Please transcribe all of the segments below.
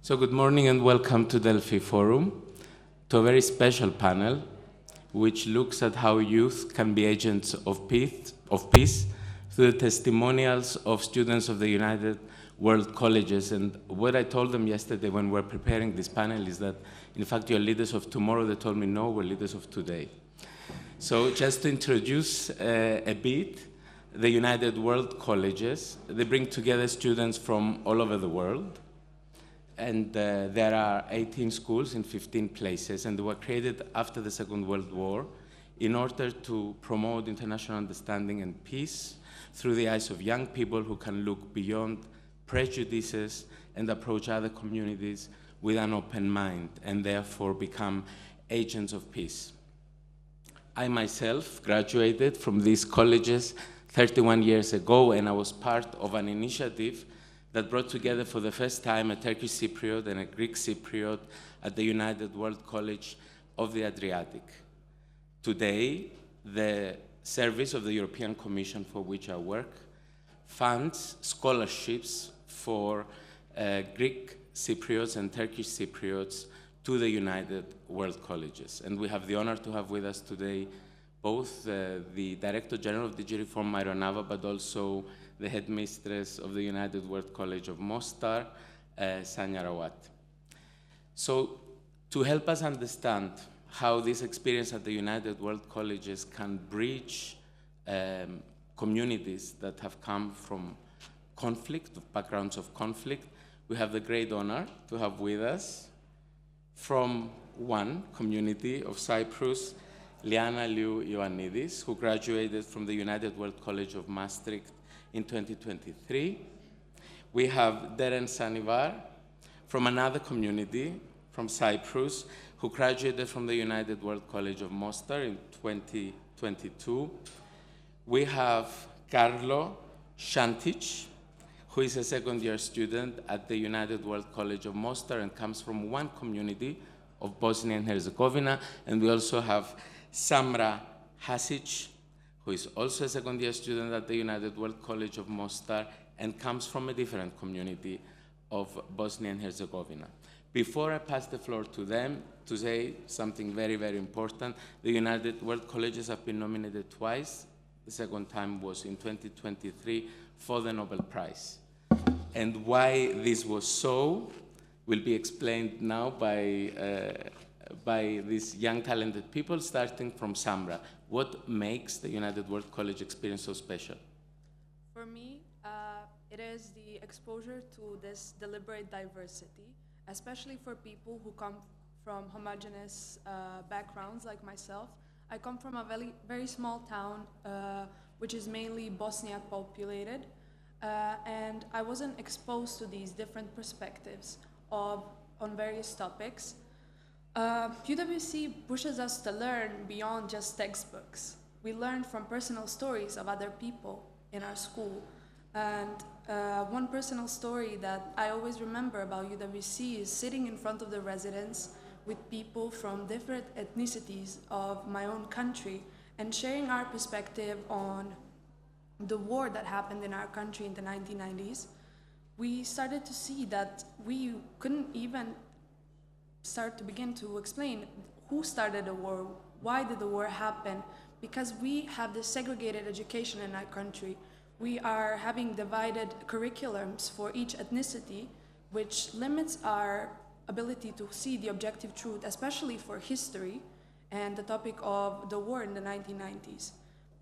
So good morning and welcome to Delphi Forum, to a very special panel which looks at how youth can be agents of peace through the testimonials of students of the United World Colleges. And what I told them yesterday when we were preparing this panel is that, in fact, you're leaders of tomorrow. They told me, no, we're leaders of today. So just to introduce a bit, the United World Colleges, they bring together students from all over the world. And there are 18 schools in 15 places, and they were created after the Second World War in order to promote international understanding and peace through the eyes of young people who can look beyond prejudices and approach other communities with an open mind, and therefore become agents of peace. I myself graduated from these colleges 31 years ago, and I was part of an initiative that brought together for the first time a Turkish Cypriot and a Greek Cypriot at the United World College of the Adriatic. Today, the service of the European Commission for which I work funds scholarships for Greek Cypriots and Turkish Cypriots to the United World Colleges. And we have the honor to have with us today both the Director General of DG Reform, Ioannides, but also the headmistress of the United World College of Mostar, Sanira. So to help us understand how this experience at the United World Colleges can bridge communities that have come from conflict, backgrounds of conflict, we have the great honor to have with us from one community of Cyprus, Lian Ioannides, who graduated from the United World College of Maastricht in 2023. We have Deren Sanivar from another community, from Cyprus, who graduated from the United World College of Mostar in 2022. We have Karlo Santic, who is a second-year student at the United World College of Mostar and comes from one community of Bosnia and Herzegovina. And we also have Samra Hasic, who is also a second-year student at the United World College of Mostar and comes from a different community of Bosnia and Herzegovina. Before I pass the floor to them, to say something very, very important, the United World Colleges have been nominated twice. The second time was in 2023 for the Nobel Prize. And why this was so will be explained now by these young, talented people, starting from Samra. What makes the United World College experience so special? For me, it is the exposure to this deliberate diversity, especially for people who come from homogeneous backgrounds like myself. I come from a very, very small town, which is mainly Bosniak populated, and I wasn't exposed to these different perspectives on various topics. UWC pushes us to learn beyond just textbooks. We learn from personal stories of other people in our school. And one personal story that I always remember about UWC is sitting in front of the residence with people from different ethnicities of my own country and sharing our perspective on the war that happened in our country in the 1990s. We started to see that we couldn't even begin to explain who started the war, why did the war happen, because we have this segregated education in our country. We are having divided curriculums for each ethnicity, which limits our ability to see the objective truth, especially for history and the topic of the war in the 1990s.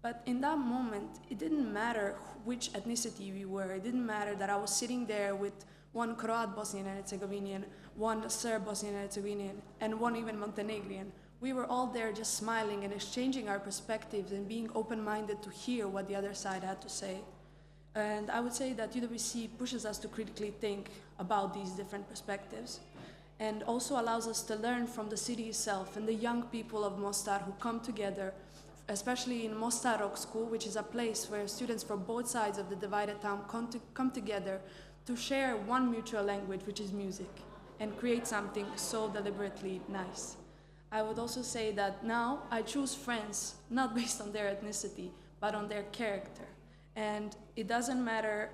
But in that moment, it didn't matter which ethnicity we were. It didn't matter that I was sitting there with one Croat Bosnian and Herzegovinian, one Serb Bosnian and Herzegovinian, and one even Montenegrin. We were all there just smiling and exchanging our perspectives and being open-minded to hear what the other side had to say. And I would say that UWC pushes us to critically think about these different perspectives and also allows us to learn from the city itself and the young people of Mostar who come together, especially in Mostar Rock School, which is a place where students from both sides of the divided town come together to share one mutual language, which is music, and create something so deliberately nice. I would also say that now I choose friends not based on their ethnicity, but on their character. And it doesn't matter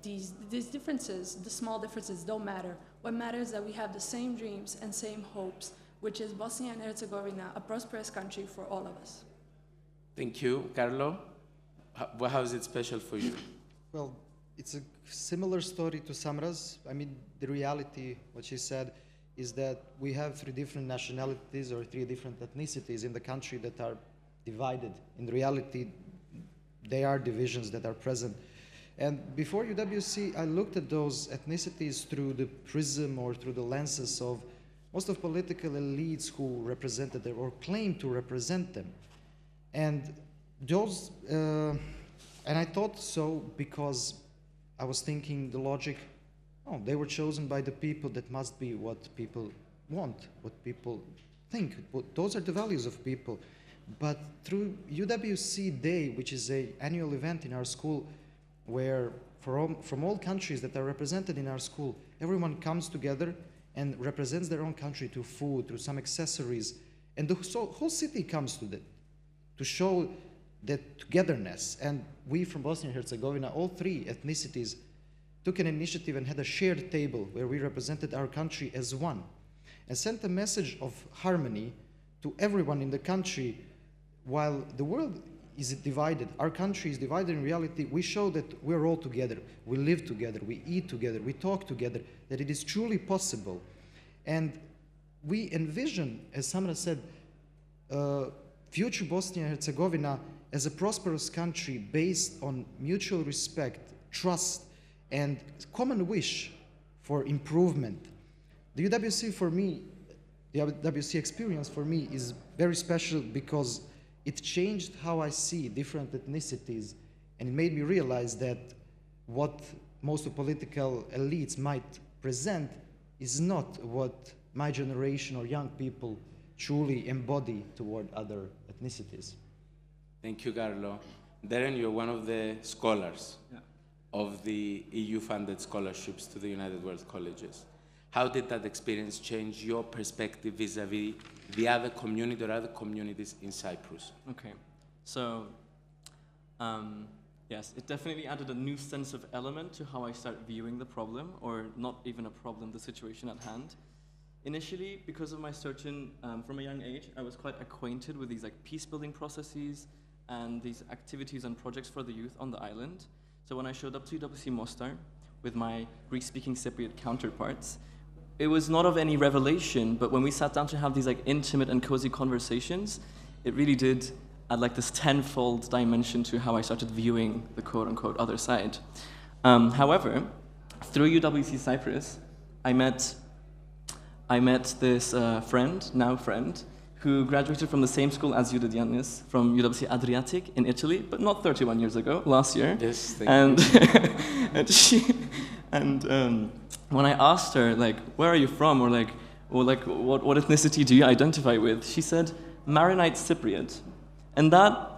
these differences, the small differences, don't matter. What matters is that we have the same dreams and same hopes, which is Bosnia and Herzegovina, a prosperous country for all of us. Thank you. Karlo, how is it special for you? Well, it's a similar story to Samra's. I mean, the reality, what she said, is that we have 3 different nationalities or 3 different ethnicities in the country that are divided. In reality, they are divisions that are present. And before UWC, I looked at those ethnicities through the prism or through the lenses of most of political elites who represented them or claimed to represent them. And those, and I thought so because I was thinking the logic, oh, they were chosen by the people, that must be what people want, what people think. Those are the values of people. But through UWC Day, which is an annual event in our school, where from all countries that are represented in our school, everyone comes together and represents their own country through food, through some accessories. And the whole city comes to that, to show that togetherness. And we from Bosnia and Herzegovina, all 3 ethnicities, took an initiative and had a shared table where we represented our country as one and sent a message of harmony to everyone in the country. While the world is divided, our country is divided, in reality, we show that we're all together. We live together, we eat together, we talk together, that it is truly possible. And we envision, as Samra said, future Bosnia and Herzegovina as a prosperous country based on mutual respect, trust, and common wish for improvement. The UWC for me, the UWC experience for me is very special because it changed how I see different ethnicities, and it made me realize that what most of political elites might present is not what my generation or young people truly embody toward other ethnicities. Thank you, Karlo. Deren, you're one of the scholars of the EU-funded scholarships to the United World Colleges. How did that experience change your perspective vis-a-vis the other community or other communities in Cyprus? Okay, so yes, it definitely added a new sense of element to how I start viewing the problem, or not even a problem, the situation at hand. Initially, because of my searching from a young age, I was quite acquainted with these like peace-building processes and these activities and projects for the youth on the island. So when I showed up to UWC Mostar with my Greek-speaking Cypriot counterparts, it was not of any revelation, but when we sat down to have these like intimate and cozy conversations, it really did add like this tenfold dimension to how I started viewing the quote-unquote other side. However, through UWC Cyprus, I met this friend, who graduated from the same school as you did, Ioannides, from UWC Adriatic in Italy, but not 31 years ago, last year. Yes, thank you. and when I asked her, like, where are you from, or what ethnicity do you identify with, she said, Maronite Cypriot. And that,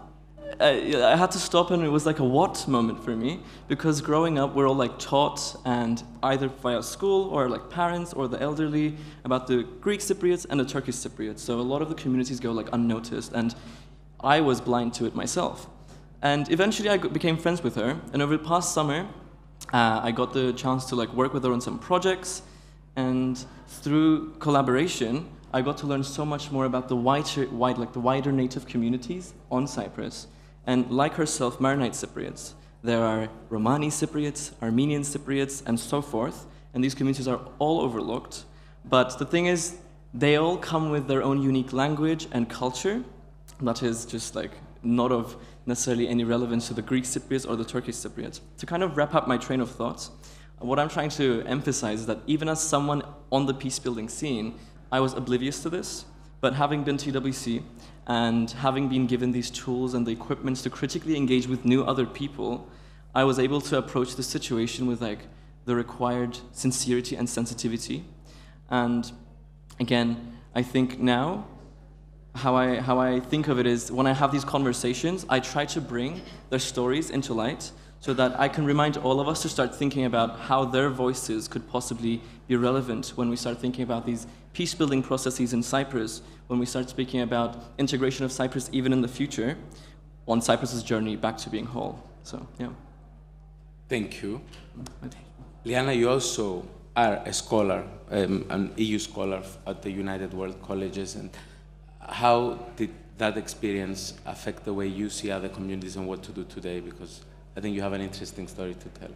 I had to stop, and it was like a what moment for me, because growing up, we're all like taught, and either via school or like parents or the elderly, about the Greek Cypriots and the Turkish Cypriots. So a lot of the communities go like unnoticed, and I was blind to it myself. And eventually I became friends with her, and over the past summer, I got the chance to like work with her on some projects, and through collaboration, I got to learn so much more about the wider native communities on Cyprus. And like herself, Maronite Cypriots, there are Romani Cypriots, Armenian Cypriots, and so forth, and these communities are all overlooked. But the thing is, they all come with their own unique language and culture that is just like not of necessarily any relevance to the Greek Cypriots or the Turkish Cypriots. To kind of wrap up my train of thoughts, what I'm trying to emphasize is that even as someone on the peace-building scene, I was oblivious to this, but having been to UWC and having been given these tools and the equipment to critically engage with new other people, I was able to approach the situation with like the required sincerity and sensitivity. And again, I think now, how I think of it is, when I have these conversations, I try to bring their stories into light so that I can remind all of us to start thinking about how their voices could possibly be relevant when we start thinking about these peace-building processes in Cyprus, when we start speaking about integration of Cyprus, even in the future, on Cyprus's journey back to being whole. So, yeah. Thank you, Deren. Karlo, how is it special for you? Well, Thank you. Liana, you also are a scholar, an EU scholar at the United World Colleges, and how did that experience affect the way you see other communities and what to do today? Because I think you have an interesting story to tell.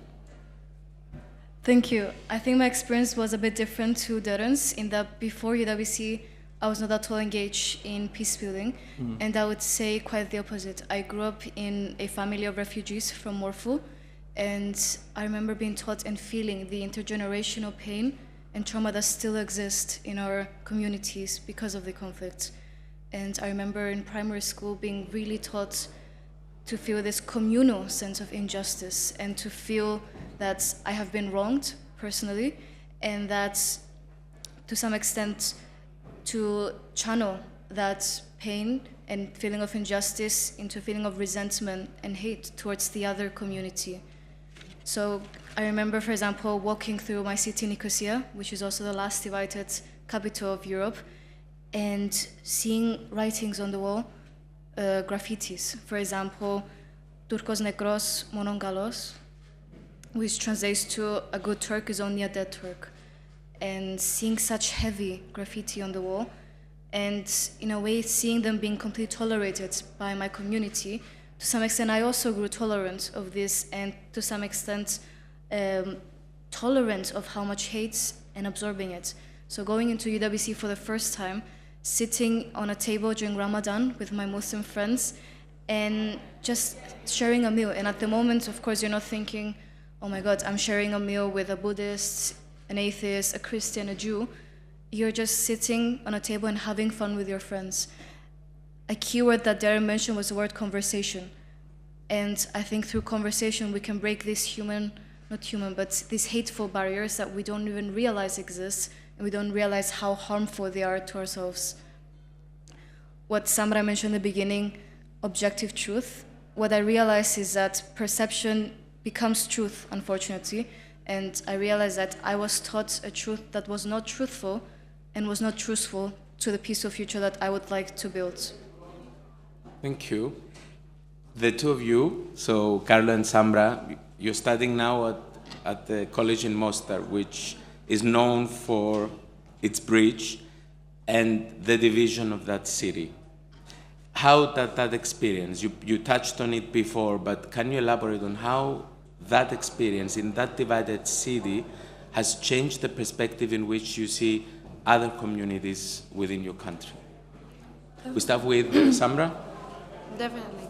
Thank you. I think my experience was a bit different to Deren's in that before UWC, I was not at all engaged in peacebuilding, and I would say quite the opposite. I grew up in a family of refugees from Morphu, and I remember being taught and feeling the intergenerational pain and trauma that still exists in our communities because of the conflict. And I remember in primary school being really taught to feel this communal sense of injustice and to feel that I have been wronged personally, and that to some extent to channel that pain and feeling of injustice into a feeling of resentment and hate towards the other community. So I remember, for example, walking through my city, Nicosia, which is also the last divided capital of Europe, and seeing writings on the wall, graffitis. For example, Turcos Negros Monon Galos, which translates to a good Turk is only a dead Turk. And seeing such heavy graffiti on the wall, and in a way seeing them being completely tolerated by my community, to some extent I also grew tolerant of this, and to some extent tolerant of how much hate and absorbing it. So going into UWC for the first time, sitting on a table during Ramadan with my Muslim friends and just sharing a meal. And at the moment, of course, you're not thinking, oh my God, I'm sharing a meal with a Buddhist, an atheist, a Christian, a Jew. You're just sitting on a table and having fun with your friends. A key word that Deren mentioned was the word conversation. And I think through conversation we can break these these hateful barriers that we don't even realize exist, and we don't realize how harmful they are to ourselves. What Samra mentioned in the beginning, objective truth, what I realized is that perception becomes truth, unfortunately, and I realized that I was taught a truth that was not truthful and was not truthful to the peaceful future that I would like to build. Thank you. The two of you, so Karlo and Samra, you're studying now at the college in Mostar, which is known for its bridge and the division of that city. How that experience, you touched on it before, but can you elaborate on how that experience in that divided city has changed the perspective in which you see other communities within your country? We start with Samra. Definitely.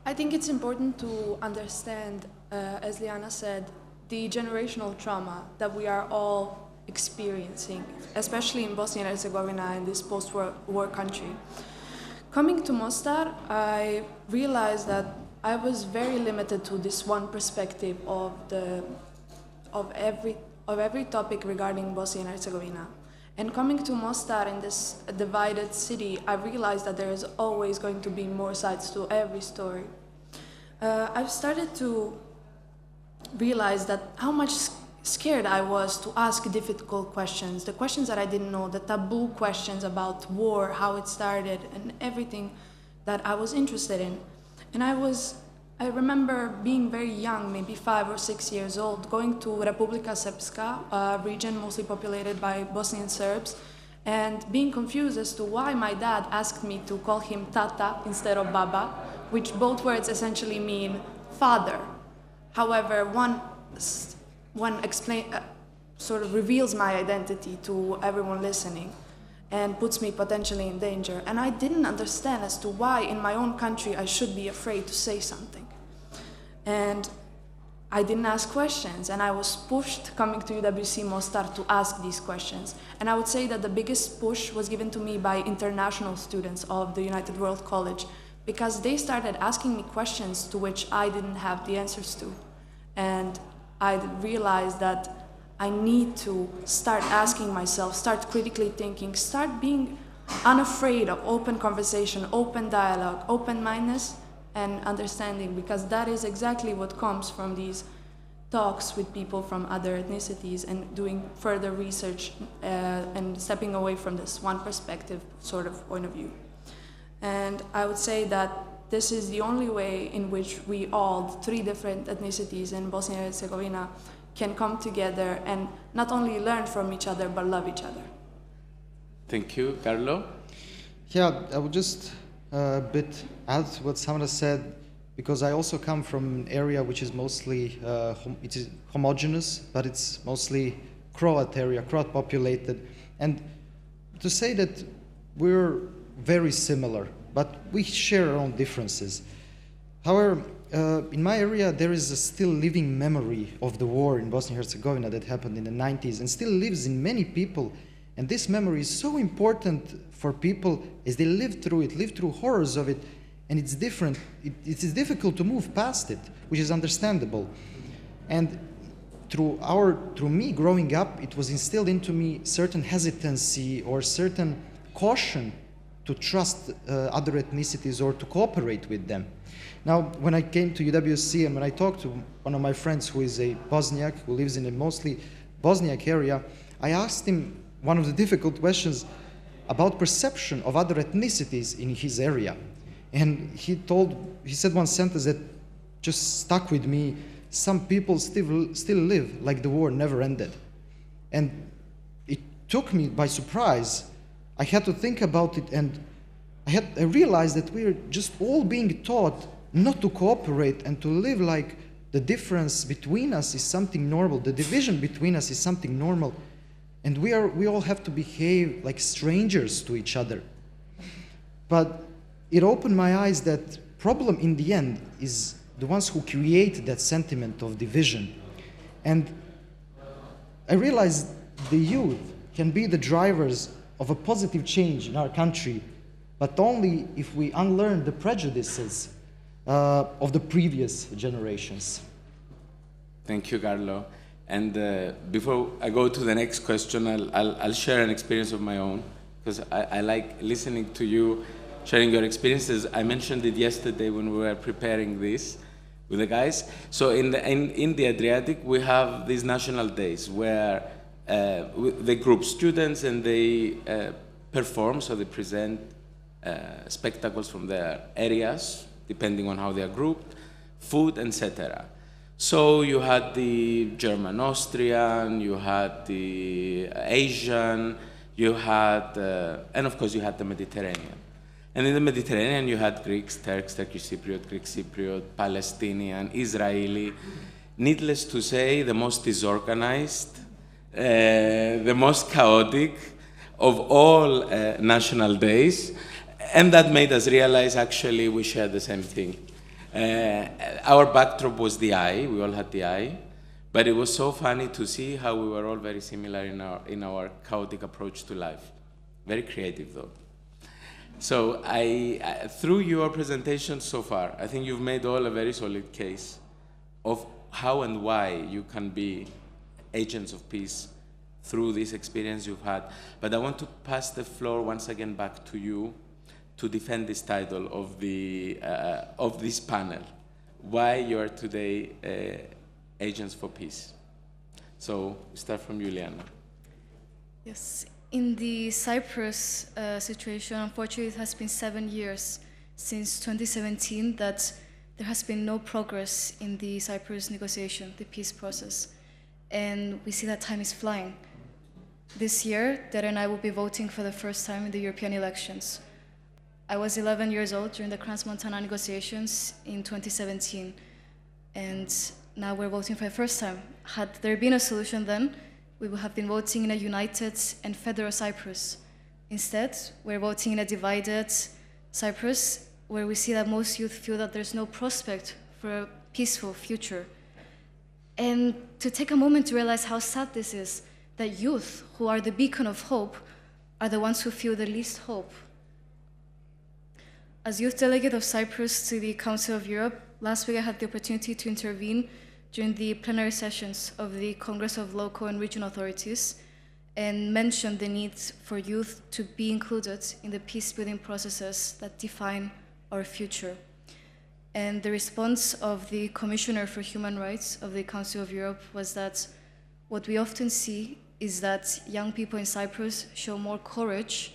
I think it's important to understand, as Liana said, the generational trauma that we are all experiencing, especially in Bosnia and Herzegovina in this post-war country. Coming to Mostar, I realized that I was very limited to this one perspective of every topic regarding Bosnia and Herzegovina. And coming to Mostar in this divided city, I realized that there is always going to be more sides to every story. I've started to realize that how much scared I was to ask difficult questions, the questions that I didn't know, the taboo questions about war, how it started, and everything that I was interested in. And I remember being very young, maybe 5 or 6 years old, going to Republika Srpska, a region mostly populated by Bosnian Serbs, and being confused as to why my dad asked me to call him Tata instead of Baba, which both words essentially mean father. However, one sort of reveals my identity to everyone listening and puts me potentially in danger. And I didn't understand as to why in my own country I should be afraid to say something. And I didn't ask questions, and I was pushed coming to UWC Mostar to ask these questions. And I would say that the biggest push was given to me by international students of the United World College, because they started asking me questions to which I didn't have the answers to. And I realized that I need to start asking myself, start critically thinking, start being unafraid of open conversation, open dialogue, open-mindedness, and understanding, because that is exactly what comes from these talks with people from other ethnicities and doing further research and stepping away from this one perspective sort of point of view. And I would say that this is the only way in which we all, the three different ethnicities in Bosnia and Herzegovina, can come together and not only learn from each other, but love each other. Thank you. Karlo? Yeah, I would just a bit add to what Samra said, because I also come from an area which is mostly it is homogeneous, but it's mostly Croat area, Croat populated. And to say that we're very similar, but we share our own differences. However, in my area, there is a still living memory of the war in Bosnia and Herzegovina that happened in the 90s and still lives in many people. And this memory is so important for people as they live through it, live through horrors of it, and it's different. It is difficult to move past it, which is understandable. And through me growing up, it was instilled into me certain hesitancy or certain caution to trust other ethnicities or to cooperate with them. Now, when I came to UWSC and when I talked to one of my friends who is a Bosniak, who lives in a mostly Bosniak area, I asked him one of the difficult questions about perception of other ethnicities in his area. And he said one sentence that just stuck with me: some people still live like the war never ended. And it took me by surprise. I had to think about it, and I realized that we're just all being taught not to cooperate and to live like the difference between us is something normal, the division between us is something normal, and we all have to behave like strangers to each other. But it opened my eyes that problem in the end is the ones who create that sentiment of division. And I realized the youth can be the drivers of a positive change in our country, but only if we unlearn the prejudices of the previous generations. Thank you, Karlo. And before I go to the next question, I'll share an experience of my own, because I like listening to you, sharing your experiences. I mentioned it yesterday when we were preparing this with the guys. So in the Adriatic, we have these national days where they group students and they perform, so they present spectacles from their areas, depending on how they are grouped, food, etc. So you had the German-Austrian, you had the Asian, you had, and of course you had the Mediterranean. And in the Mediterranean you had Greeks, Turks, Turkish Cypriot, Greek Cypriot, Palestinian, Israeli. Needless to say, the most disorganized, the most chaotic of all national days. And that made us realize actually we share the same thing. Our backdrop was the eye, we all had the eye, but it was so funny to see how we were all very similar in our chaotic approach to life. Very creative though. So through your presentation so far, I think you've made all a very solid case of how and why you can be agents of peace through this experience you've had. But I want to pass the floor once again back to you to defend this title of this panel, why you are today agents for peace. So we start from you, Lian. Yes, in the Cyprus situation, unfortunately, it has been 7 years since 2017 that there has been no progress in the Cyprus negotiation, the peace process. And we see that time is flying. This year, Deren and I will be voting for the first time in the European elections. I was 11 years old during the Crans-Montana negotiations in 2017, and now we're voting for the first time. Had there been a solution then, we would have been voting in a united and federal Cyprus. Instead, we're voting in a divided Cyprus, where we see that most youth feel that there's no prospect for a peaceful future. And to take a moment to realize how sad this is, that youth, who are the beacon of hope, are the ones who feel the least hope. As youth delegate of Cyprus to the Council of Europe, last week I had the opportunity to intervene during the plenary sessions of the Congress of Local and Regional Authorities and mentioned the need for youth to be included in the peace-building processes that define our future. And the response of the Commissioner for Human Rights of the Council of Europe was that what we often see is that young people in Cyprus show more courage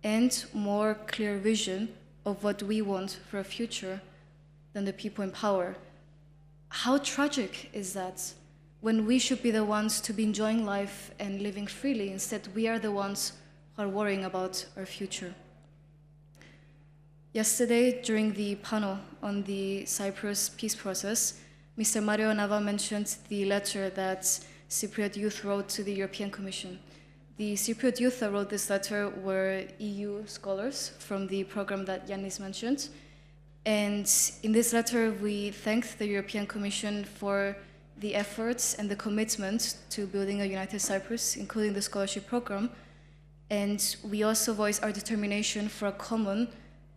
and more clear vision of what we want for a future than the people in power. How tragic is that, when we should be the ones to be enjoying life and living freely? Instead, we are the ones who are worrying about our future. Yesterday, during the panel on the Cyprus peace process, Mr. Mario Nava mentioned the letter that Cypriot youth wrote to the European Commission. The Cypriot youth that wrote this letter were EU scholars from the program that Ioannides mentioned. And in this letter, we thanked the European Commission for the efforts and the commitment to building a united Cyprus, including the scholarship program. And we also voiced our determination for a common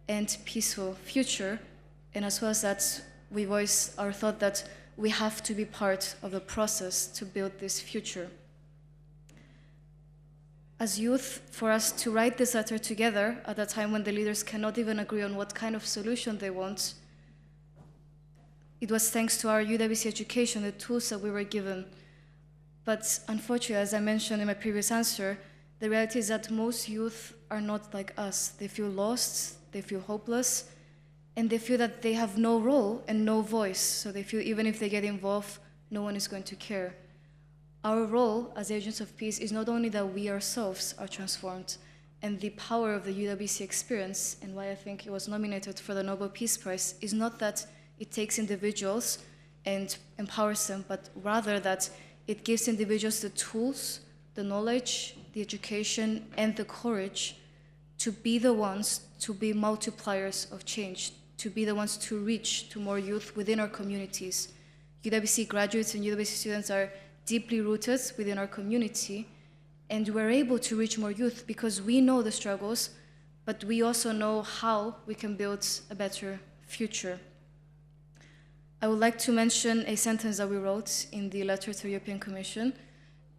and peaceful future. And as well as that, we voiced our thought that we have to be part of the process to build this future. As youth, for us to write this letter together at a time when the leaders cannot even agree on what kind of solution they want, it was thanks to our UWC education, the tools that we were given. But unfortunately, as I mentioned in my previous answer, the reality is that most youth are not like us. They feel lost, they feel hopeless, and they feel that they have no role and no voice. So they feel even if they get involved, no one is going to care. Our role as agents of peace is not only that we ourselves are transformed, and the power of the UWC experience, and why I think it was nominated for the Nobel Peace Prize, is not that it takes individuals and empowers them, but rather that it gives individuals the tools, the knowledge, the education, and the courage to be the ones to be multipliers of change, to be the ones to reach to more youth within our communities. UWC graduates and UWC students are deeply rooted within our community, and we're able to reach more youth because we know the struggles, but we also know how we can build a better future. I would like to mention a sentence that we wrote in the letter to the European Commission,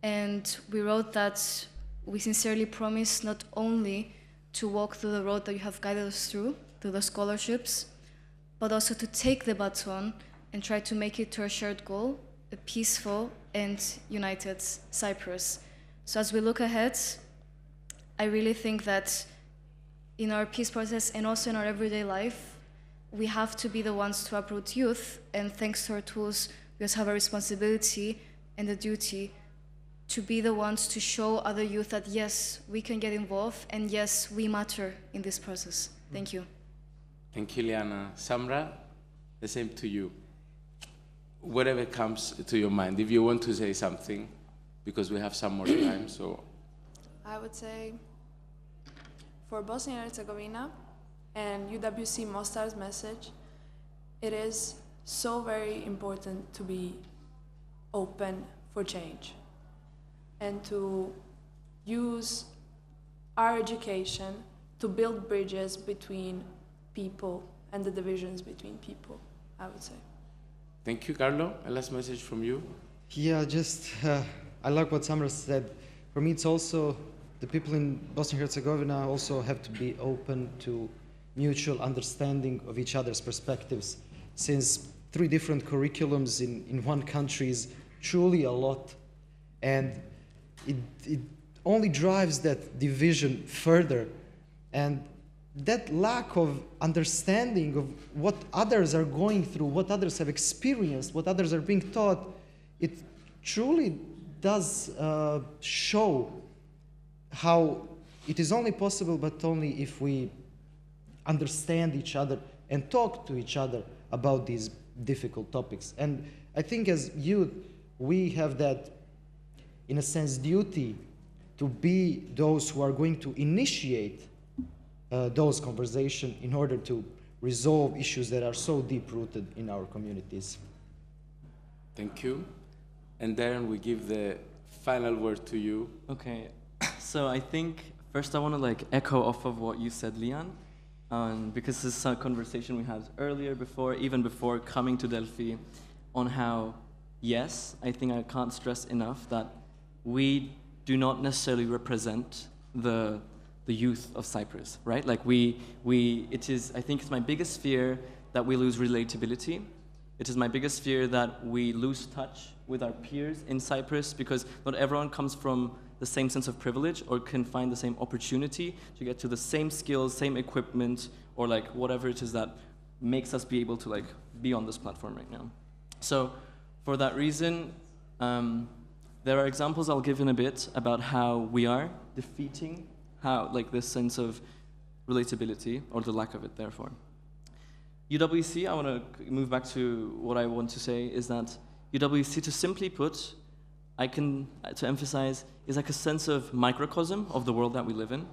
and we wrote that we sincerely promise not only to walk through the road that you have guided us through the scholarships, but also to take the baton and try to make it to our shared goal, a peaceful and united Cyprus. So as we look ahead, I really think that in our peace process and also in our everyday life, we have to be the ones to uproot youth, and thanks to our tools, we also have a responsibility and a duty to be the ones to show other youth that yes, we can get involved, and yes, we matter in this process. Thank you. Thank you, Liana. Samra, the same to you. Whatever comes to your mind, if you want to say something, because we have some more time, so. I would say for Bosnia and Herzegovina and UWC Mostar's message, it is so very important to be open for change and to use our education to build bridges between people and the divisions between people, I would say. Thank you, Karlo. A last message from you. Yeah, I like what Samra said. For me, it's also the people in Bosnia and Herzegovina also have to be open to mutual understanding of each other's perspectives, since 3 different curriculums in one country is truly a lot, and it only drives that division further. And that lack of understanding of what others are going through, what others have experienced, what others are being taught, it truly does show how it is only possible, but only if we understand each other and talk to each other about these difficult topics. And I think as youth, we have that, in a sense, duty to be those who are going to initiate those conversations in order to resolve issues that are so deep-rooted in our communities. Thank you. And Deren, we give the final word to you. Okay, so I think first I want to echo off of what you said, Lian, because this is a conversation we had earlier, even before coming to Delphi, on how, yes, I think I can't stress enough that we do not necessarily represent the youth of Cyprus, right? I think it's my biggest fear that we lose relatability. It is my biggest fear that we lose touch with our peers in Cyprus, because not everyone comes from the same sense of privilege or can find the same opportunity to get to the same skills, same equipment, or like whatever it is that makes us be able to like be on this platform right now. So for that reason, there are examples I'll give in a bit about how we are defeating like this sense of relatability, or the lack of it, therefore. UWC, I want to move back to what I want to say, is that UWC, to simply put, to emphasize, is like a sense of microcosm of the world that we live in.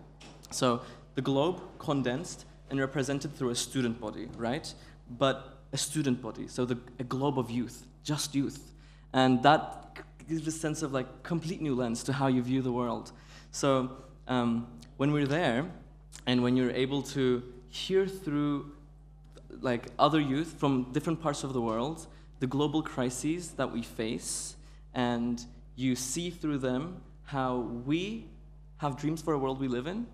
So the globe condensed and represented through a student body, right? But a student body, so a globe of youth, just youth. And that gives a sense of like complete new lens to how you view the world. So when we're there, and when you're able to hear through like other youth from different parts of the world, the global crises that we face, and you see through them how we have dreams for a world we live in,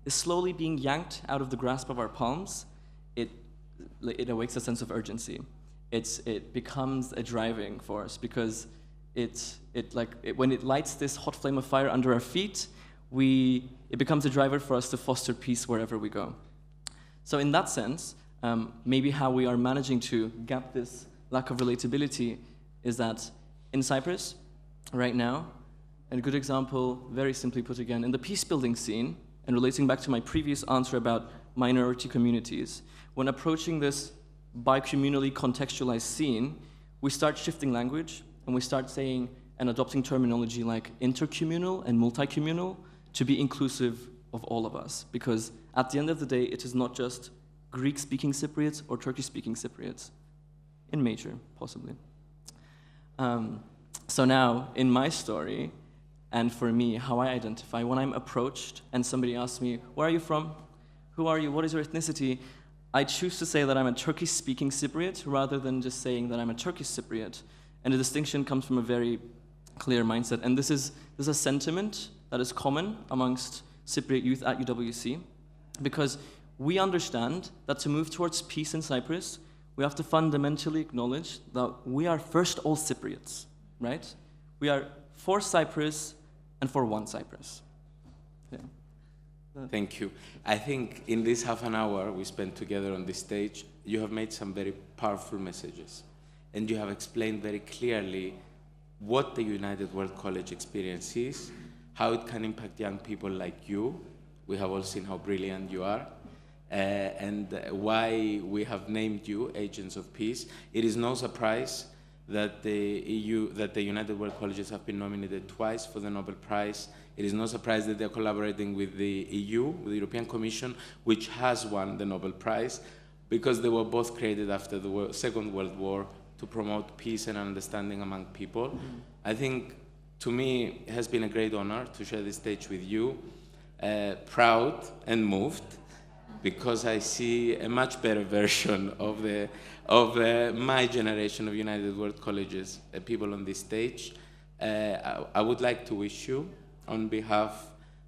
is slowly being yanked out of the grasp of our palms, it awakes a sense of urgency. It becomes a driving force, because when it lights this hot flame of fire under our feet, it becomes a driver for us to foster peace wherever we go. So in that sense, maybe how we are managing to gap this lack of relatability is that in Cyprus, right now, a good example, very simply put again, in the peacebuilding scene, and relating back to my previous answer about minority communities, when approaching this bi-communally contextualized scene, we start shifting language, and we start saying and adopting terminology like intercommunal and multi-communal to be inclusive of all of us. Because at the end of the day, it is not just Greek-speaking Cypriots or Turkish-speaking Cypriots, in major, possibly. So now, in my story, and for me, how I identify, when I'm approached and somebody asks me, where are you from? Who are you? What is your ethnicity? I choose to say that I'm a Turkish-speaking Cypriot rather than just saying that I'm a Turkish Cypriot. And the distinction comes from a very clear mindset. And this is a sentiment that is common amongst Cypriot youth at UWC, because we understand that to move towards peace in Cyprus, we have to fundamentally acknowledge that we are first all Cypriots, right? We are for Cyprus and for one Cyprus. Yeah. Thank you. I think in this half an hour we spent together on this stage, you have made some very powerful messages, and you have explained very clearly what the United World College experience is, how it can impact young people like you. We have all seen how brilliant you are, and why we have named you Agents of Peace. It is no surprise that the United World Colleges have been nominated twice for the Nobel Prize. It is no surprise that they're collaborating with the EU, with the European Commission, which has won the Nobel Prize, because they were both created after the Second World War to promote peace and understanding among people. Mm-hmm. I think, to me, it has been a great honor to share this stage with you. Proud and moved, because I see a much better version of my generation of United World Colleges, people on this stage. I would like to wish you, on behalf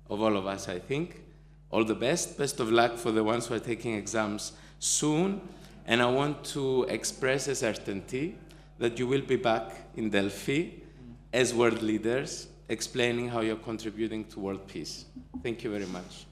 of all of us, I think, all the best. Best of luck for the ones who are taking exams soon. And I want to express a certainty that you will be back in Delphi as world leaders, explaining how you're contributing to world peace. Thank you very much.